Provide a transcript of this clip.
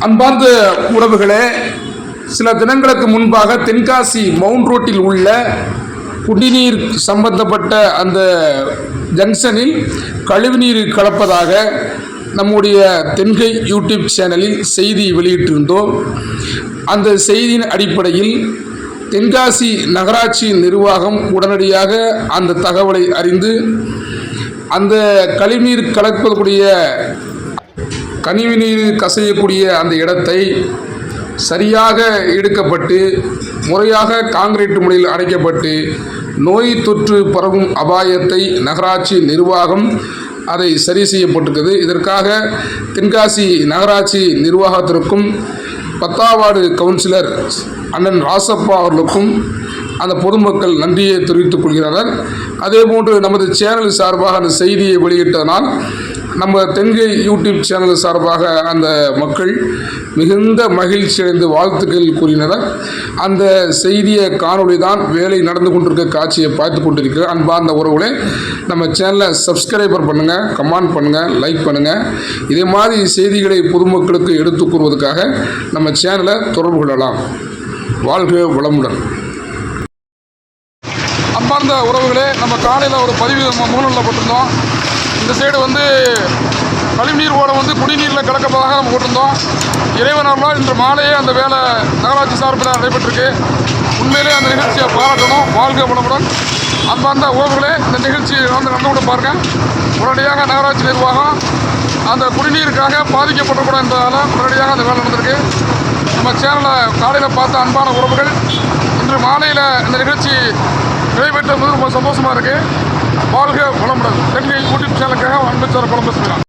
அன்பார்ந்த உறவுகளே, சில தினங்களுக்கு முன்பாக தென்காசி மவுண்ட் ரோட்டில் உள்ள குடிநீர் சம்பந்தப்பட்ட அந்த ஜங்ஷனில் கழிவுநீர் கலப்பதாக நம்முடைய தென்கை யூடியூப் சேனலில் செய்தி வெளியிட்டிருந்தோம். அந்த செய்தியின் அடிப்படையில் தென்காசி நகராட்சி நிர்வாகம் உடனடியாக அந்த தகவலை அறிந்து அந்த கழிவுநீர் கலப்பக்கூடிய கழிவுநீர் கசையக்கூடிய அந்த இடத்தை சரியாக எடுக்கப்பட்டு முறையாக காங்கிரீட் முறையில் அடைக்கப்பட்டு நோய் தொற்று பரவும் அபாயத்தை நகராட்சி நிர்வாகம் அதை சரி செய்யப்பட்டிருக்கிறது. இதற்காக தென்காசி நகராட்சி நிர்வாகத்திற்கும் 10ஆம் வார்டு கவுன்சிலர் அண்ணன் ராசப்பா அவர்களுக்கும் அந்த பொதுமக்கள் நன்றியை தெரிவித்துக் கொள்கிறார்கள். அதேபோன்று நமது சேனல் சார்பாக அந்த செய்தியை வெளியிட்டதனால் நம்ம தென்கை யூடியூப் சேனல் சார்பாக அந்த மக்கள் மிகுந்த மகிழ்ச்சி அடைந்து வாழ்த்துக்கள் கூறினர். அந்த செய்தியை காணொளி தான் வேலை நடந்து கொண்டிருக்க காட்சியை பார்த்து கொண்டிருக்கிற அன்பார்ந்த உறவுகளே, நம்ம சேனலை சப்ஸ்கிரைபர் பண்ணுங்கள், கமெண்ட் பண்ணுங்கள், லைக் பண்ணுங்கள். இதே மாதிரி செய்திகளை பொதுமக்களுக்கு எடுத்து கூறுவதற்காக நம்ம சேனலை தொடர்பு கொள்ளலாம். வாழ்க வளமுடன். அன்பார்ந்த உறவுகளே, நம்ம காலையில் ஒரு பதிவு முகநூலில் போட்டிருந்தோம். இந்த சைடு கழிவுநீர் ஓட குடிநீரில் கலக்கப்பதாக நம்ம போட்டிருந்தோம். இறைவனால் இன்று மாலையே அந்த வேலை நகராட்சி சார்பில் நடைபெற்றிருக்கு. உண்மையிலே அந்த நிகழ்ச்சியை பாராட்டணும். வாழ்க வளமுடன். அன்பார்ந்த உறவுகளே, இந்த நிகழ்ச்சி நடந்து கொண்டு பாருங்கள். உடனடியாக நகராட்சி நிர்வாகம் அந்த குடிநீருக்காக பாதிக்கப்படக்கூடாது என்பதால் உடனடியாக அந்த வேலை நடந்திருக்கு. நம்ம சேனலை காலையில் பார்த்த அன்பான உறவுகள் இன்று மாலையில் இந்த நிகழ்ச்சி நிறைவேற்றது ரொம்ப சந்தோஷமாக இருக்குது. வாழ்க வளமுடன். தென்கை யூடியூப் சேனலுக்காக அன்பு சார் குழம்பு செய்யலாம்.